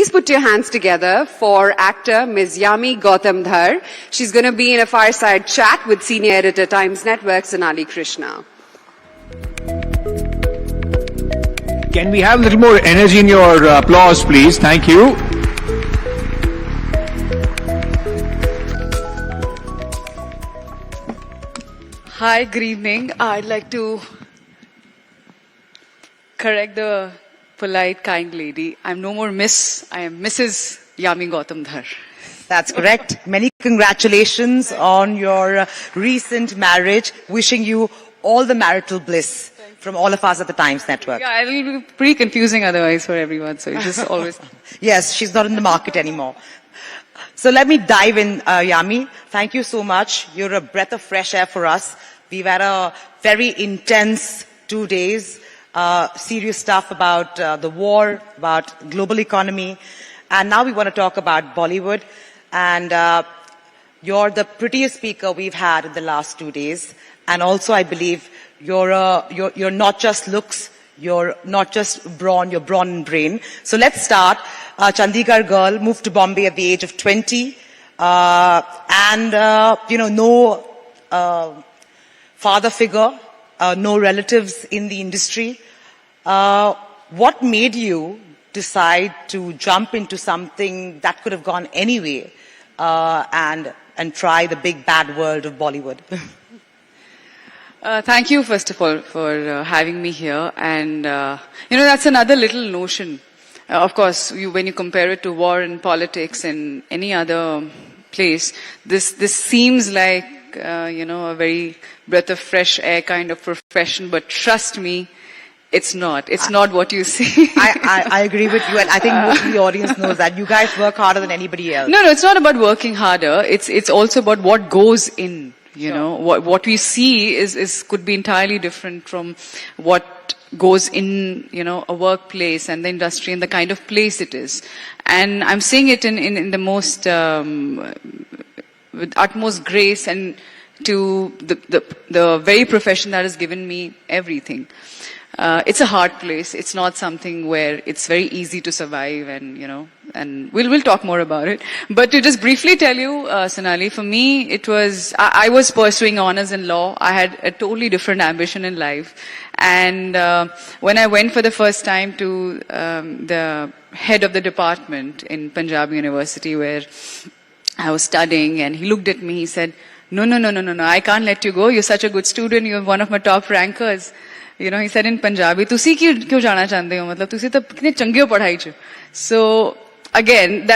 please put your hands together for actor Ms. Yami Gautam Dhar. She's going to be in a fireside chat with senior editor Times Network, Sonali Krishna. Can we have a little more energy in your applause, please? Thank you. Hi, good evening. I'd like to correct the polite, kind lady. I'm no more Miss, I am Mrs. Yami Gautam Dhar. That's correct. Many congratulations on your recent marriage. Wishing you all the marital bliss from all of us at the Times Network. Yeah, it'll be pretty confusing otherwise for everyone, so you just always... Yes, she's not in the market anymore. So let me dive in, Yami. Thank you so much. You're a breath of fresh air for us. We've had a very intense 2 days, serious stuff about the war, about global economy, and now we want to talk about Bollywood. And you're the prettiest speaker we've had in the last 2 days, and also I believe you're not just looks, you're not just brawn, you're brawn and brain. So let's start. Chandigarh girl, moved to Bombay at the age of 20, and no father figure, no relatives in the industry. What made you decide to jump into something that could have gone anyway, and try the big bad world of Bollywood? Thank you, first of all, for having me here. And, that's another little notion. Of course, when you compare it to war and politics and any other place, this seems like, a very breath of fresh air kind of profession. But trust me, it's not. It's not what you see. I agree with you, and I think most of the audience knows that. You guys work harder than anybody else. No, it's not about working harder. It's also about what goes in. What we see could be entirely different from what goes in, a workplace and the industry and the kind of place it is. And I'm saying it in the most, with utmost grace, and to the very profession that has given me everything. It's a hard place. It's not something where it's very easy to survive, and we'll talk more about it. But to just briefly tell you, Sonali, for me, it was, I was pursuing honors in law. I had a totally different ambition in life. And when I went for the first time to the head of the department in Punjab University, where I was studying, and he looked at me, he said, no, I can't let you go. You're such a good student. You're one of my top rankers. He said in Punjabi, "Tusi kyun jana chahte ho? Matlab, tusi to kitne change ho padhai ch." So again,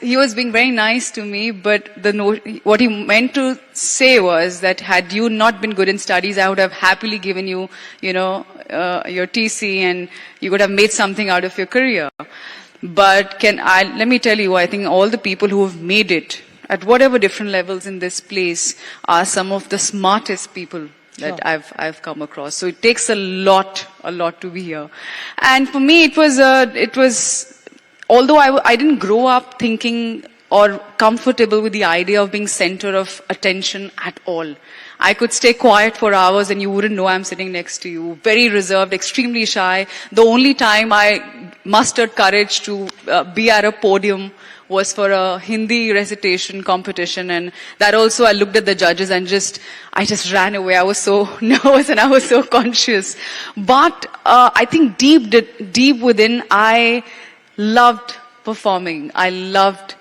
he was being very nice to me, but what he meant to say was that had you not been good in studies, I would have happily given you, your TC, and you could have made something out of your career. But let me tell you, I think all the people who have made it at whatever different levels in this place are some of the smartest people that I've come across. So it takes a lot to be here. And for me, it was, although I didn't grow up thinking or comfortable with the idea of being center of attention at all. I could stay quiet for hours and you wouldn't know I'm sitting next to you. Very reserved, extremely shy. The only time I mustered courage to be at a podium was for a Hindi recitation competition, and that also I looked at the judges and I just ran away. I was so nervous and I was so conscious. But I think deep within, I loved performing. I loved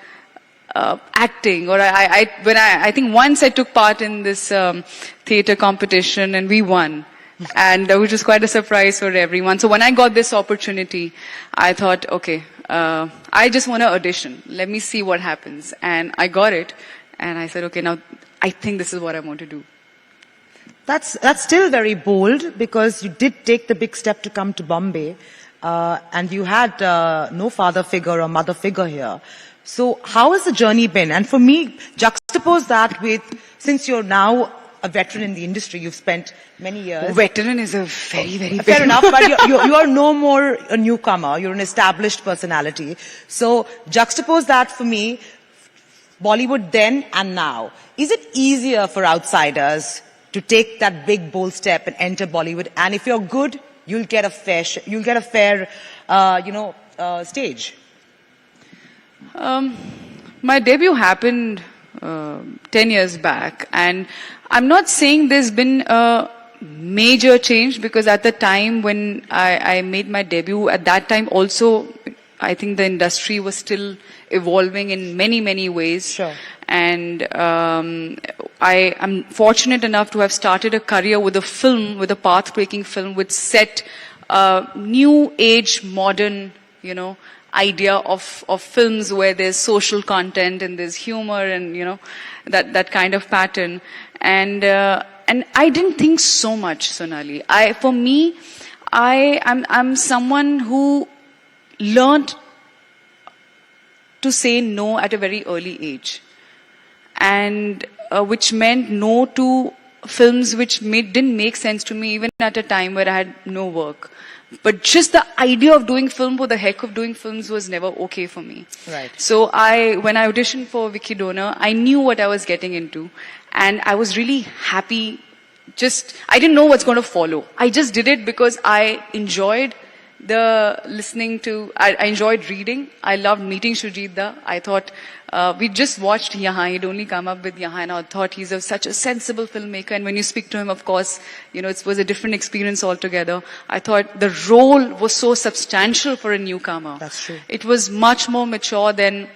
acting. Or I think once I took part in this theatre competition and we won. And which was quite a surprise for everyone. So when I got this opportunity, I thought, okay, I just want to audition. Let me see what happens. And I got it. And I said, okay, now I think this is what I want to do. That's still very bold, because you did take the big step to come to Bombay. And you had no father figure or mother figure here. So how has the journey been? And for me, juxtapose that with, since you're now a veteran in the industry, you've spent many years. Veteran is a very, very fair enough, but you are no more a newcomer. You're an established personality. So juxtapose that for me, Bollywood then and now. Is it easier for outsiders to take that big bold step and enter Bollywood? And if you're good, you'll get a fair stage. My debut happened 10 years back, and I'm not saying there's been a major change, because at the time when I made my debut, at that time also, I think the industry was still evolving in many, many ways. Sure. And I am fortunate enough to have started a career with a film, with a path-breaking film, which set a new age, modern, idea of films where there's social content and there's humor and, that kind of pattern. And I didn't think so much, Sonali. For me, I'm someone who learned to say no at a very early age, and which meant no to films which didn't make sense to me even at a time where I had no work. But just the idea of doing film for the heck of doing films was never okay for me. Right. So when I auditioned for Vicky Donor, I knew what I was getting into, and I was really happy. I didn't know what's going to follow. I just did it because I enjoyed I enjoyed reading. I loved meeting Shoojit Da. I thought, we just watched Yahan. He'd only come up with Yahan, and I thought he's such a sensible filmmaker. And when you speak to him, of course, it was a different experience altogether. I thought the role was so substantial for a newcomer. That's true. It was much more mature than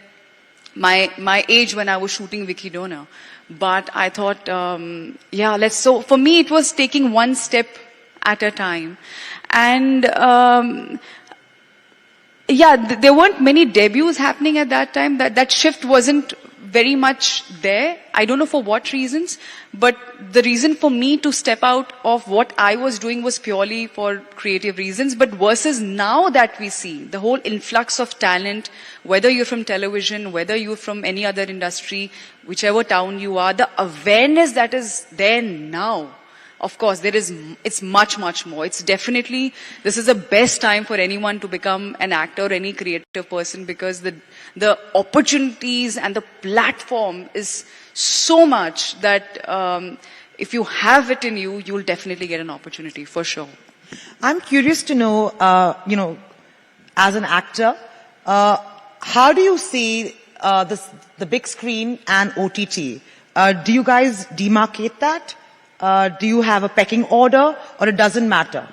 my age when I was shooting Vicky Donor. But I thought, so for me, it was taking one step at a time. And there weren't many debuts happening at that time. That shift wasn't very much there. I don't know for what reasons, but the reason for me to step out of what I was doing was purely for creative reasons. But versus now that we see the whole influx of talent, whether you're from television, whether you're from any other industry, whichever town you are, the awareness that is there now, of course, it's much, much more. It's definitely, this is the best time for anyone to become an actor or any creative person, because the opportunities and the platform is so much that if you have it in you, you'll definitely get an opportunity, for sure. I'm curious to know, as an actor, how do you see the big screen and OTT? Do you guys demarcate that? Do you have a pecking order, or it doesn't matter?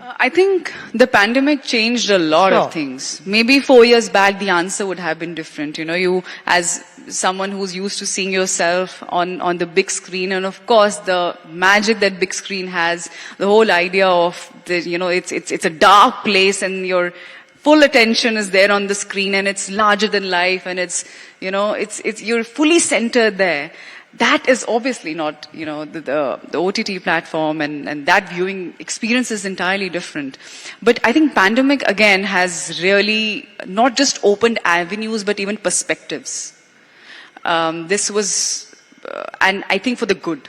I think the pandemic changed a lot of things. Maybe 4 years back, the answer would have been different. You, as someone who's used to seeing yourself on the big screen, and of course, the magic that big screen has, the whole idea of it's a dark place, and your full attention is there on the screen, and it's larger than life, and you're fully centered there. That is obviously not, the OTT platform, and that viewing experience is entirely different. But I think pandemic again has really not just opened avenues, but even perspectives. This was, and I think for the good.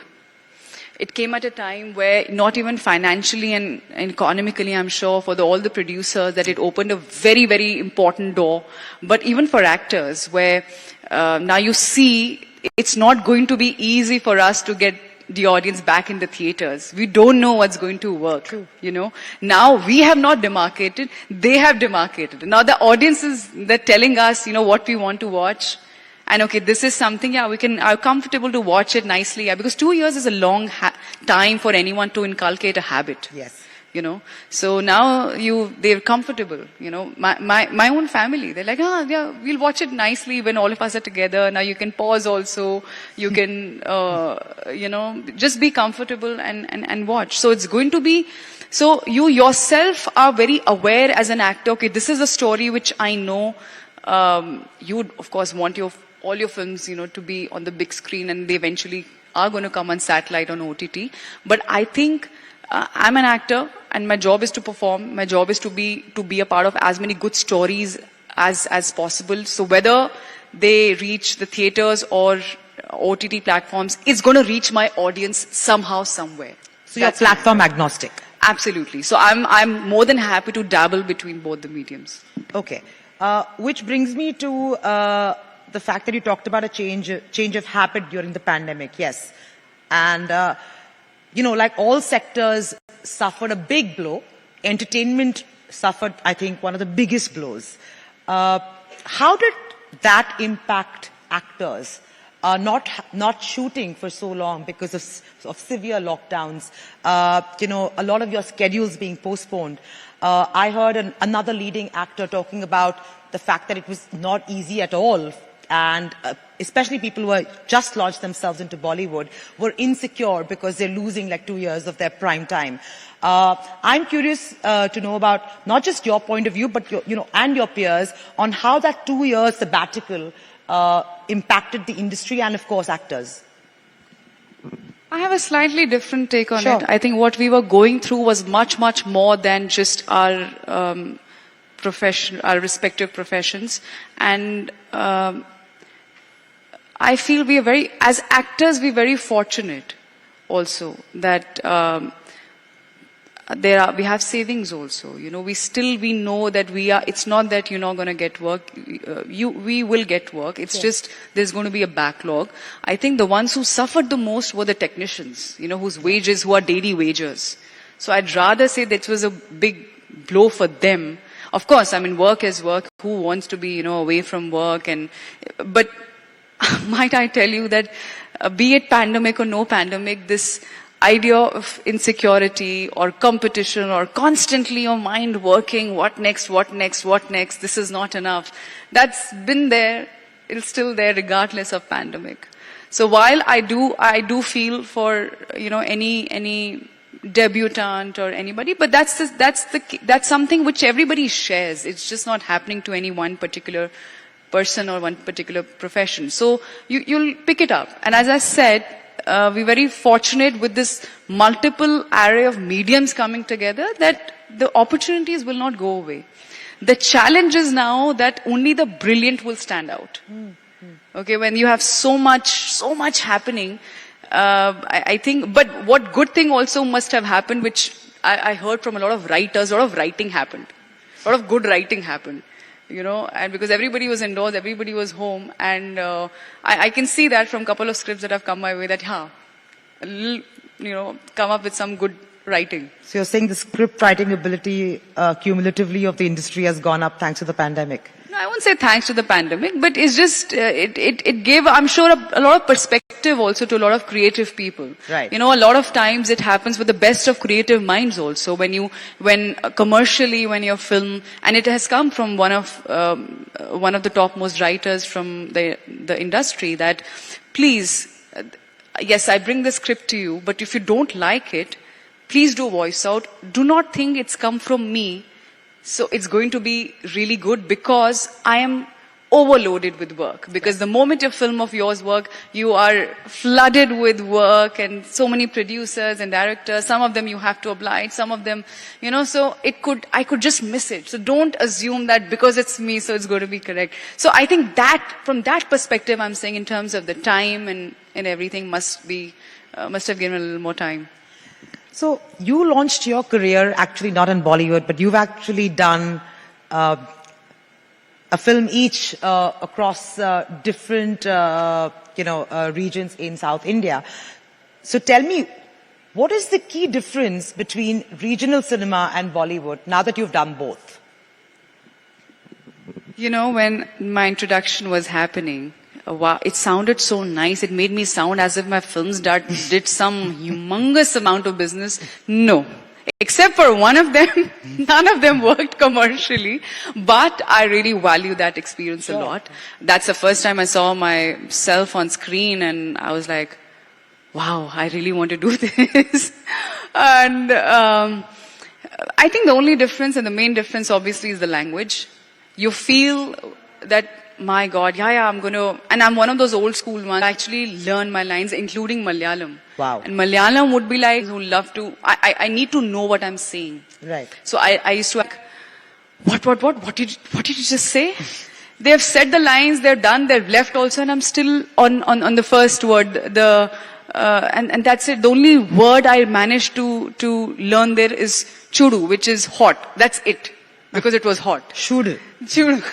It came at a time where not even financially and economically, I'm sure, for all the producers, that it opened a very, very important door. But even for actors, where now you see, it's not going to be easy for us to get the audience back in the theaters. We don't know what's going to work. True. Now we have not demarcated, they have demarcated. Now the audiences, they're telling us, what we want to watch. And okay, this is something, we are comfortable to watch it nicely. Because 2 years is a long time for anyone to inculcate a habit. Yes. So now they're comfortable. My own family, they're like, we'll watch it nicely when all of us are together. Now you can pause also. You can, just be comfortable and watch. So it's going to be, so you yourself are very aware as an actor, okay, this is a story which I know, you would of course want all your films, to be on the big screen, and they eventually are going to come on satellite, on OTT. But I think, I'm an actor, and my job is to perform. My job is to be a part of as many good stories as possible. So whether they reach the theaters or OTT platforms, it's going to reach my audience somehow, somewhere. So you're platform agnostic. Absolutely. So I'm more than happy to dabble between both the mediums. Okay. Which brings me to the fact that you talked about a change of habit during the pandemic. Yes. And like all sectors suffered a big blow. Entertainment suffered, I think, one of the biggest blows. How did that impact actors? Not shooting for so long because of severe lockdowns. A lot of your schedules being postponed. I heard another leading actor talking about the fact that it was not easy at all, and especially people who are just launched themselves into Bollywood were insecure because they're losing like 2 years of their prime time. I'm curious to know about not just your point of view, but and your peers on how that 2 years sabbatical impacted the industry and, of course, actors. I have a slightly different take on Sure. it. I think what we were going through was much, much more than just our profession, our respective professions. And I feel we are as actors, we're very fortunate also that we have savings also. We know that it's not that you're not going to get work. We will get work. It's just, there's going to be a backlog. I think the ones who suffered the most were the technicians, who are daily wagers. So I'd rather say that it was a big blow for them. Of course, work is work. Who wants to be, away from work? But might I tell you that be it pandemic or no pandemic, this idea of insecurity or competition or constantly your mind working, what next, this is not enough. That's been there, it's still there regardless of pandemic. So while I do feel for, any debutant or anybody, but that's something which everybody shares. It's just not happening to any one particular person or one particular profession. So you'll pick it up. And as I said, we're very fortunate with this multiple array of mediums coming together that the opportunities will not go away. The challenge is now that only the brilliant will stand out. Okay, when you have so much happening, I think, but what good thing also must have happened, which I heard from a lot of writers, a lot of writing happened. A lot of good writing happened. And because everybody was indoors, everybody was home, and I can see that from a couple of scripts that have come my way that, come up with some good writing. So you're saying the script writing ability cumulatively of the industry has gone up thanks to the pandemic? No, I won't say thanks to the pandemic, but it's just, it gave, I'm sure, a lot of perspective also to a lot of creative people. Right. A lot of times it happens with the best of creative minds also, when commercially, when your film, and it has come from one of the topmost writers from the industry, that please, yes, I bring the script to you, but if you don't like it, please do voice out. Do not think it's come from me. So it's going to be really good because I am overloaded with work. Because the moment a film of yours work, you are flooded with work and so many producers and directors. Some of them you have to oblige, some of them, so I could just miss it. So don't assume that because it's me, so it's going to be correct. So I think that, from that perspective, I'm saying in terms of the time and everything must have given a little more time. So you launched your career actually not in Bollywood, but you've actually done a film each across different regions in South India. So tell me, what is the key difference between regional cinema and Bollywood now that you've done both? When my introduction was happening, wow, it sounded so nice. It made me sound as if my films did some humongous amount of business. No. Except for one of them, none of them worked commercially. But I really value that experience a lot. That's the first time I saw myself on screen and I was like, wow, I really want to do this. And I think the only difference and the main difference obviously is the language. You feel that, my God, I'm going to, and I'm one of those old school ones, I actually learn my lines, including Malayalam. Wow. And Malayalam would be like, who love to, I need to know what I'm saying. Right. So I used to like, what did you just say? They've said the lines, they're done, they've left also, and I'm still on the first word, and that's it. The only word I managed to learn there is chudu, which is hot. That's it. Because it was hot. Chudu.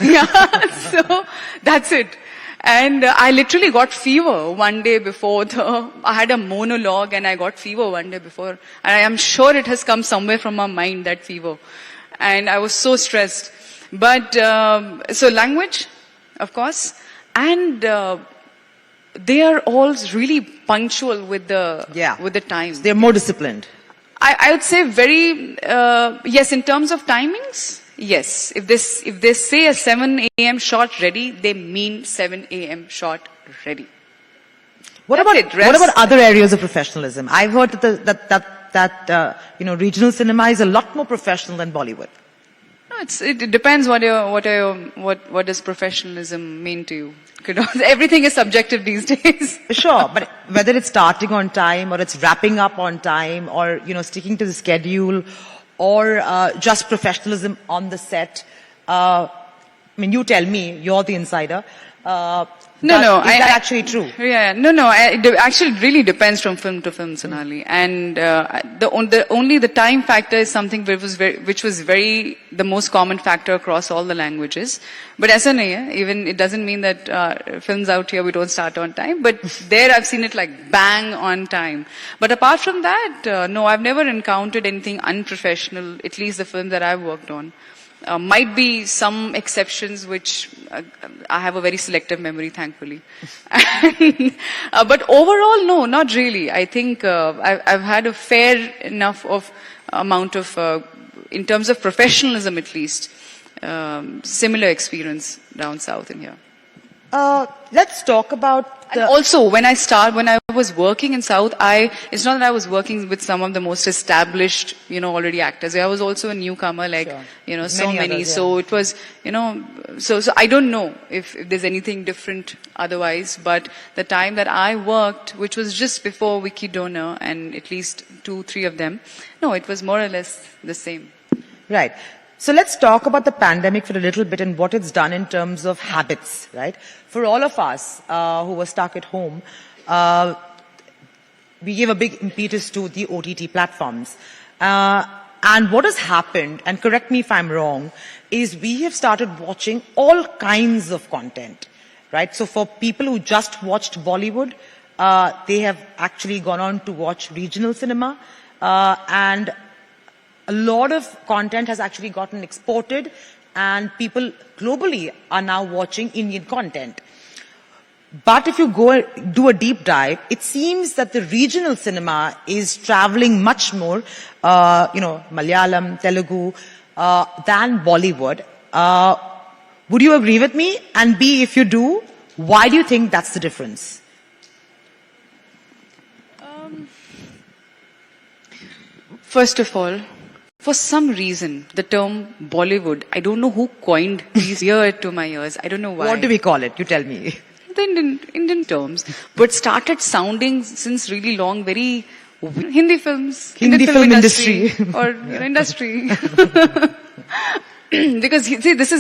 Yeah, so that's it. And I literally got fever one day before I had a monologue and I got fever one day before. And I am sure it has come somewhere from my mind, that fever. And I was so stressed. But, so language, of course, and they are all really punctual with the time. They're more disciplined. I would say very, yes, in terms of timings, yes. If they say a 7 a.m. shot ready, they mean 7 a.m. shot ready. What about other areas of professionalism? I've heard that regional cinema is a lot more professional than Bollywood. No, it depends what does professionalism mean to you. Everything is subjective these days. Sure, but whether it's starting on time or it's wrapping up on time or, sticking to the schedule or just professionalism on the set. You tell me, you're the insider. Is that actually true? Yeah, it actually really depends from film to film, Sonali. And only the time factor is something which was the most common factor across all the languages. But SNA, even it doesn't mean that films out here we don't start on time. But there I've seen it like bang on time. But apart from that, no, I've never encountered anything unprofessional. At least the films that I've worked on. Might be some exceptions which I have a very selective memory, thankfully. But overall, no, not really. I think I've had a fair enough of amount of, in terms of professionalism at least, similar experience down south in here. Let's talk about and also, when I was working in South, it's not that I was working with some of the most established, already actors. I was also a newcomer, sure. So many. Others, yeah. So it was, so I don't know if there's anything different otherwise, but the time that I worked, which was just before Vicky Donor and at least 2-3 of them, no, it was more or less the same. Right. So let's talk about the pandemic for a little bit and what it's done in terms of habits, right? For all of us who were stuck at home, we gave a big impetus to the OTT platforms. And what has happened, and correct me if I'm wrong, is we have started watching all kinds of content, right? So for people who just watched Bollywood, they have actually gone on to watch regional cinema, and a lot of content has actually gotten exported and people globally are now watching Indian content. But if you go do a deep dive, it seems that the regional cinema is traveling much more, Malayalam, Telugu, than Bollywood. Would you agree with me? And B, if you do, why do you think that's the difference? First of all, for some reason, the term Bollywood, I don't know who coined these ear to my ears. I don't know why. What do we call it? You tell me. The Indian terms, but started sounding since really long, very Hindi films, Hindi film industry. or industry. Because see, this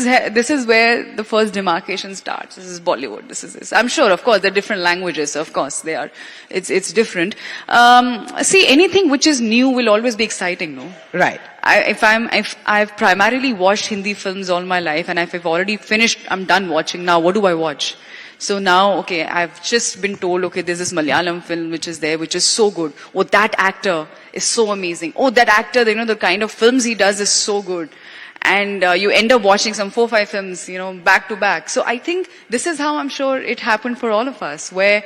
is where the first demarcation starts. This is Bollywood. This is this. I'm sure, of course, they're different languages. Of course, they are. It's different. See, anything which is new will always be exciting, no? Right. If I've primarily watched Hindi films all my life, and if I've already finished, I'm done watching. Now, what do I watch? So now, okay, I've just been told, okay, there's this Malayalam film which is there, which is so good. Oh, that actor is so amazing. Oh, that actor, the kind of films he does is so good. And you end up watching some 4-5 films, back to back. So I think this is how I'm sure it happened for all of us, where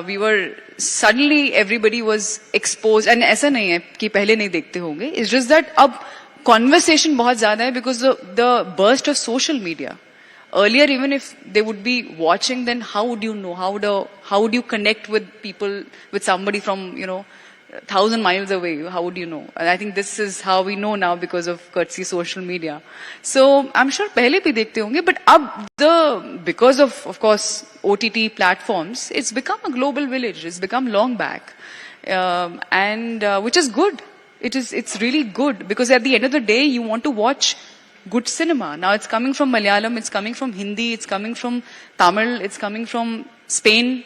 we were, suddenly everybody was exposed. And ऐसा नहीं है कि पहले नहीं देखते होंगे. It's just that अब conversation बहुत ज़्यादा है because the burst of social media. Earlier, even if they would be watching, then how would you know? How would you connect with people, with somebody from, 1,000 miles away? How would you know? And I think this is how we know now because of courtesy social media. So I'm sure पहले भी देखते होंगे, but because of course OTT platforms, it's become a global village. It's become long back, and which is good. It's really good because at the end of the day, you want to watch good cinema. Now it's coming from Malayalam, it's coming from Hindi, it's coming from Tamil, it's coming from Spain.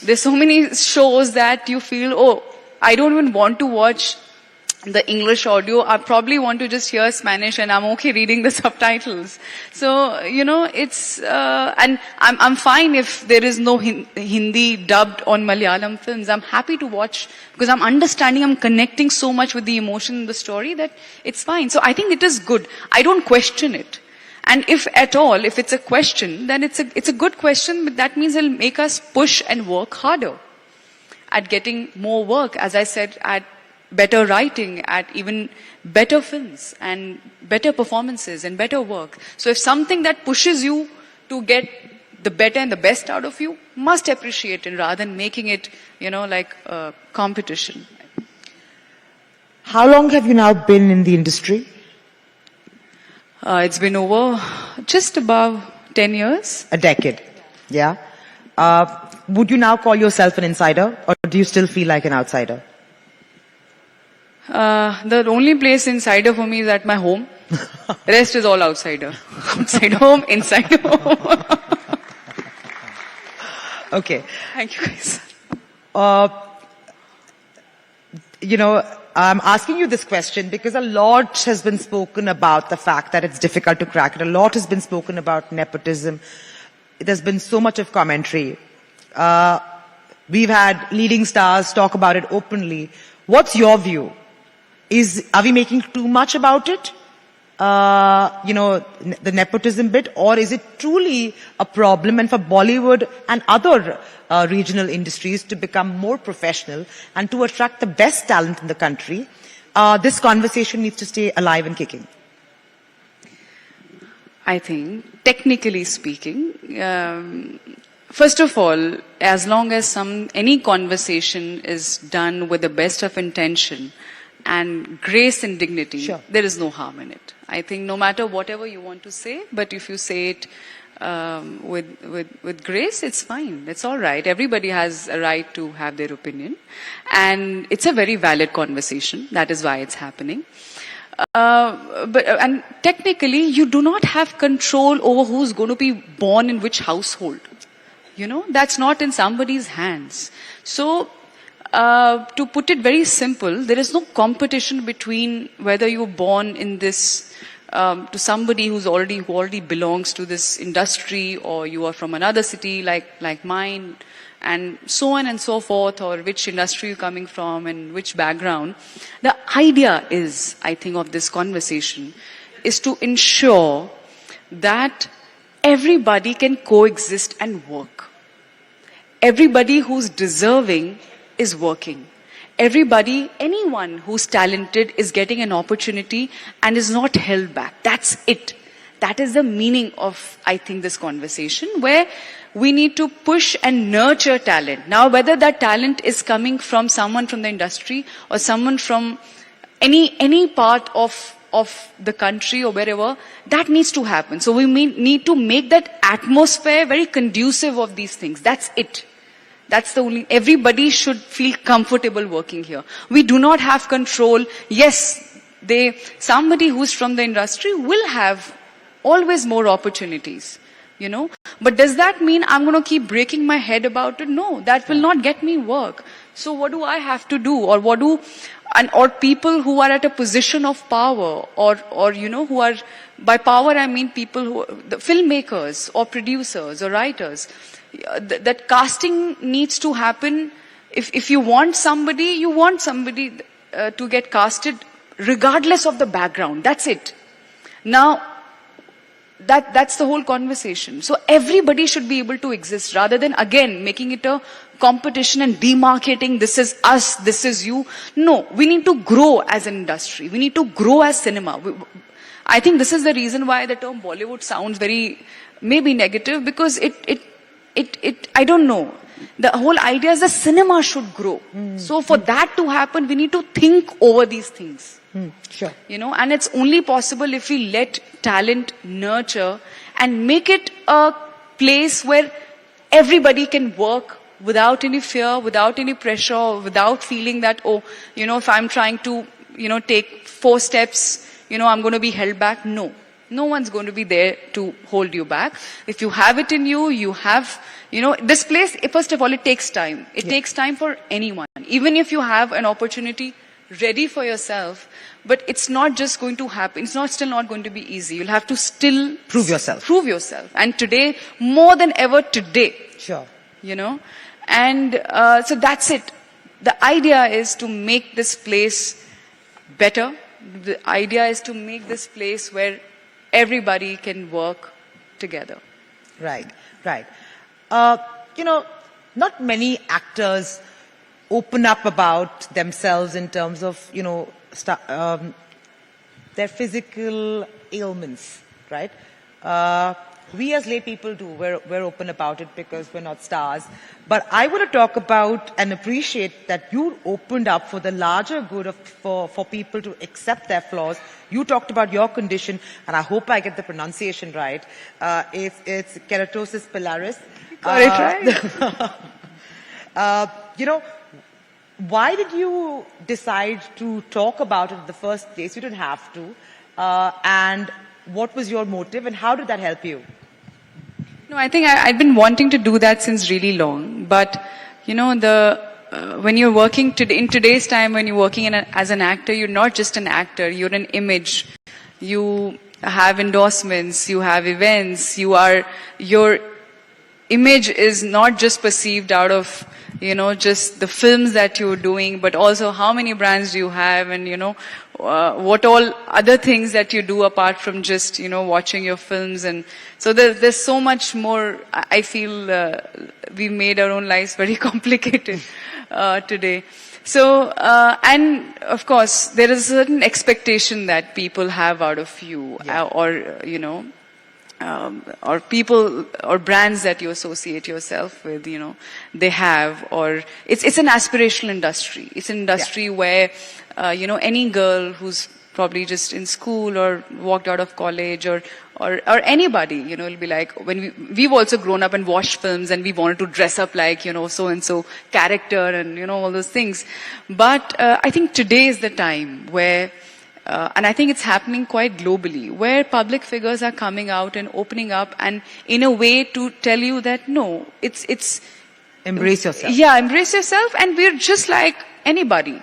There's so many shows that you feel, oh, I don't even want to watch the English audio. I probably want to just hear Spanish and I'm okay reading the subtitles. So, it's, and I'm fine if there is no Hindi dubbed on Malayalam films. I'm happy to watch because I'm understanding, I'm connecting so much with the emotion in the story that it's fine. So I think it is good. I don't question it. And if at all, if it's a question, then it's a good question, but that means it'll make us push and work harder at getting more work, as I said, at better writing, at even better films and better performances and better work. So if something that pushes you to get the better and the best out of you, must appreciate it rather than making it, like a competition. How long have you now been in the industry? It's been over just about 10 years. A decade. Yeah. Would you now call yourself an insider, or do you still feel like an outsider? The only place insider for me is at my home. Rest is all outsider. Outside home, inside home. Okay. Thank you guys. I'm asking you this question because a lot has been spoken about the fact that it's difficult to crack it. A lot has been spoken about nepotism. There's been so much of commentary. We've had leading stars talk about it openly. What's your view? Are we making too much about it? The nepotism bit, or is it truly a problem, and for Bollywood and other regional industries to become more professional and to attract the best talent in the country, this conversation needs to stay alive and kicking? I think, technically speaking, first of all, as long as any conversation is done with the best of intention and grace and dignity, sure, there is no harm in it. I think no matter whatever you want to say, but if you say it with grace, it's fine. It's all right. Everybody has a right to have their opinion. And it's a very valid conversation. That is why it's happening. And technically, you do not have control over who's going to be born in which household. That's not in somebody's hands. So, to put it very simple, there is no competition between whether you're born in this, to somebody who already belongs to this industry, or you are from another city like mine, and so on and so forth, or which industry you're coming from and which background. The idea is, I think, of this conversation is to ensure that everybody can coexist and work. Everybody who's deserving is working. Everybody, anyone who's talented is getting an opportunity and is not held back. That's it. That is the meaning of, I think, this conversation, where we need to push and nurture talent. Now, whether that talent is coming from someone from the industry or someone from any part of the country or wherever, that needs to happen. So we need to make that atmosphere very conducive of these things. That's it. That's the only, everybody should feel comfortable working here. We do not have control. Yes, somebody who's from the industry will have always more opportunities, But does that mean I'm going to keep breaking my head about it? No, that will not get me work. So what do I have to do? Or people who are at a position of power, or who are, by power I mean people the filmmakers or producers or writers. That casting needs to happen. If you want somebody, to get casted regardless of the background. That's it. Now, that's the whole conversation. So everybody should be able to exist rather than, again, making it a competition and demarcating, this is us, this is you. No, we need to grow as an industry. We need to grow as cinema. I think this is the reason why the term Bollywood sounds very, maybe negative, because I don't know. The whole idea is the cinema should grow. So for that to happen, we need to think over these things. Sure. And it's only possible if we let talent nurture and make it a place where everybody can work without any fear, without any pressure, without feeling that, if I'm trying to, take 4 steps, I'm going to be held back. No. No one's going to be there to hold you back. If you have it in you, you have, this place, first of all, it takes time. It takes time for anyone. Even if you have an opportunity ready for yourself, but it's not just going to happen. It's still not going to be easy. You'll have to still prove yourself. And today, more than ever today. Sure. And so that's it. The idea is to make this place better. The idea is to make this place where everybody can work together. Right, right. You know, not many actors open up about themselves in terms of, you know, their physical ailments, right? We as lay people do. We're open about it because we're not stars. But I want to talk about and appreciate that you opened up for the larger good of for people to accept their flaws. You talked about your condition, and I hope I get the pronunciation right. It's keratosis pilaris. Got it right. You know, why did you decide to talk about it in the first place? You didn't have to. And what was your motive, and how did that help you? No, I think I'd been wanting to do that since really long. But, you know, when you're working in today's time, when you're working as an actor, you're not just an actor, you're an image. You have endorsements, you have events, your image is not just perceived out of, you know, just the films that you're doing, but also how many brands do you have, and, you know, what all other things that you do apart from just, you know, watching your films. And so there's so much more. I feel we made our own lives very complicated today. So, and of course, there is a certain expectation that people have out of you, or, you know, or people or brands that you associate yourself with, you know, they have, or it's an aspirational industry. It's an industry where, you know, any girl who's probably just in school or walked out of college or anybody, you know, it'll be like, when we've also grown up and watched films and we wanted to dress up like, you know, so-and-so character and, you know, all those things. But I think today is the time where, and I think it's happening quite globally, where public figures are coming out and opening up, and in a way to tell you that no, it's embrace yourself. Yeah, embrace yourself, and we're just like anybody.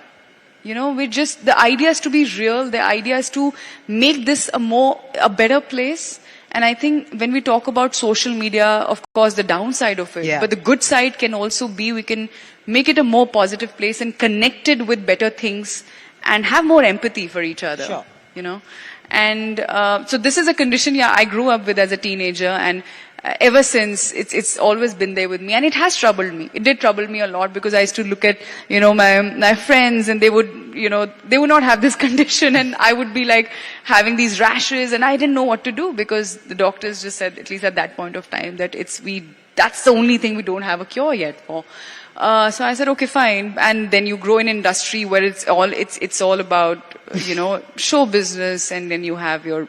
You know, the idea is to be real. The idea is to make this a better place. And I think when we talk about social media, of course, the downside of it, but the good side can also be we can make it a more positive place and connect it with better things and have more empathy for each other. Sure. You know, and so this is a condition, I grew up with as a teenager, and ever since it's always been there with me, and it has troubled me. It did trouble me a lot because I used to look at, you know, my friends, and they would not have this condition, and I would be like having these rashes, and I didn't know what to do because the doctors just said, at least at that point of time, that that's the only thing we don't have a cure yet for. So I said, okay, fine. And then you grow in an industry where it's all about, you know, show business, and then you have your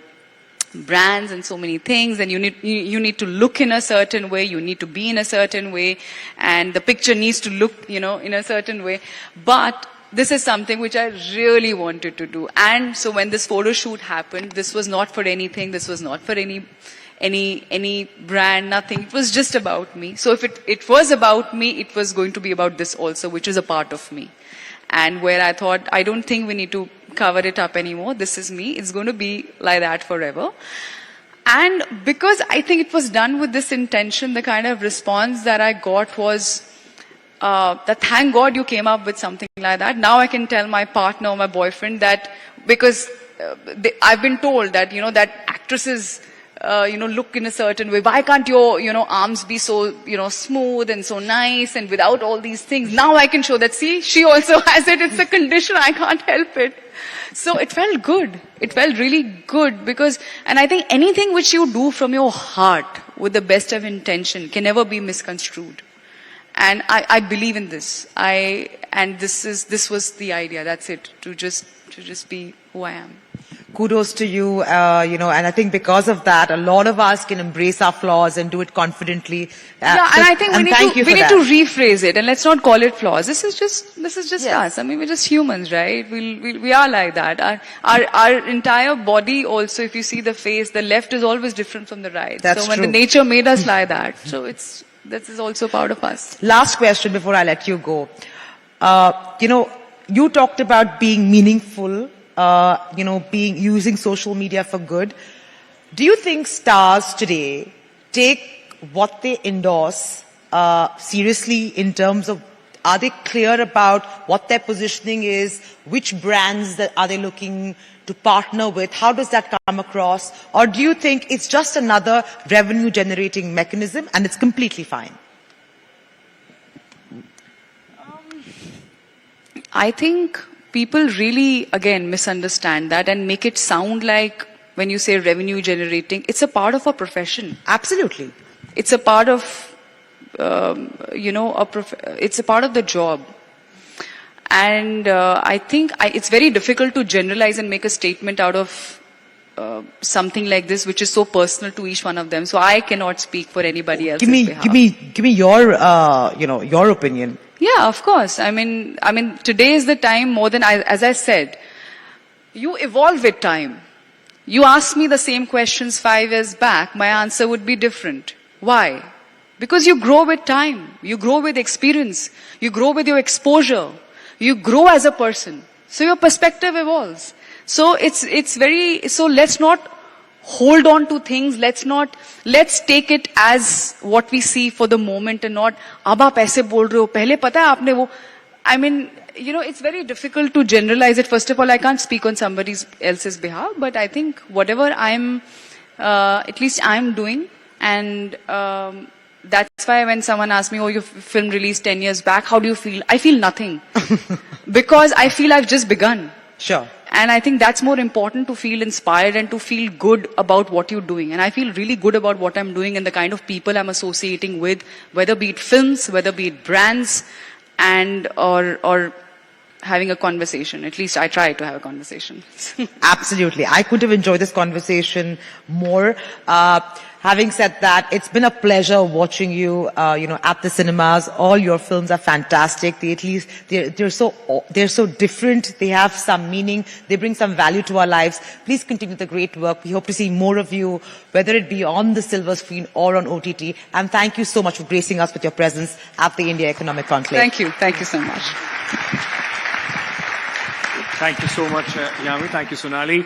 brands and so many things, and you need to look in a certain way, you need to be in a certain way, and the picture needs to look, you know, in a certain way. But this is something which I really wanted to do. And so when this photo shoot happened, this was not for anything, this was not for any brand, nothing. It was just about me. So if it was about me, it was going to be about this also, which is a part of me. And where I thought, I don't think we need to cover it up anymore. This is me. It's going to be like that forever. And because I think it was done with this intention, the kind of response that I got was, that thank God you came up with something like that. Now I can tell my partner or my boyfriend that, because I've been told that, you know, that actresses, you know, look in a certain way. Why can't your, you know, arms be so, you know, smooth and so nice and without all these things? Now I can show that, see, she also has it. It's a condition. I can't help it. So it felt good. It felt really good because, and I think anything which you do from your heart with the best of intention can never be misconstrued. And I believe in this. And this was the idea. That's it. To just be who I am. Kudos to you, you know, and I think because of that, a lot of us can embrace our flaws and do it confidently. And I think we need to rephrase it, and let's not call it flaws. This is just us. I mean, we're just humans, right? We are like that. Our entire body also, if you see the face, the left is always different from the right. That's so when true. the nature made us like that, so this is also part of us. Last question before I let you go. You know, you talked about being meaningful, you know, using social media for good. Do you think stars today take what they endorse seriously in terms of Are they clear about what their positioning is? Which brands that are they looking to partner with? How does that come across? Or do you think it's just another revenue generating mechanism and it's completely fine? I think people really, again, misunderstand that and make it sound like when you say revenue generating, it's a part of a profession. Absolutely. It's a part of, it's a part of the job. And I think it's very difficult to generalize and make a statement out of something like this, which is so personal to each one of them. So I cannot speak for anybody else's behalf. Give me your, your opinion. Yeah, of course. I mean, today is the time more than as I said, you evolve with time. You ask me the same questions 5 years back, my answer would be different. Why? Because you grow with time. You grow with experience. You grow with your exposure. You grow as a person. So your perspective evolves. So so let's not hold on to things. Let's take it as what we see for the moment and not, ab aap aise bol rahe ho, pehle pata hai aapne wo. I mean, it's very difficult to generalize it. First of all, I can't speak on somebody else's behalf, but I think whatever at least I'm doing, and that's why when someone asks me, oh, your film released 10 years back, how do you feel? I feel nothing. Because I feel I've just begun. Sure. And I think that's more important, to feel inspired and to feel good about what you're doing. And I feel really good about what I'm doing and the kind of people I'm associating with, whether be it films, whether be it brands, and or having a conversation. At least I try to have a conversation. Absolutely. I could have enjoyed this conversation more. Having said that, it's been a pleasure watching you, at the cinemas. All your films are fantastic. They're so different. They have some meaning. They bring some value to our lives. Please continue the great work. We hope to see more of you, whether it be on the silver screen or on OTT. And thank you so much for gracing us with your presence at the India Economic Conclave. Thank you. Thank you so much. Thank you so much, Yami. Thank you, Sonali.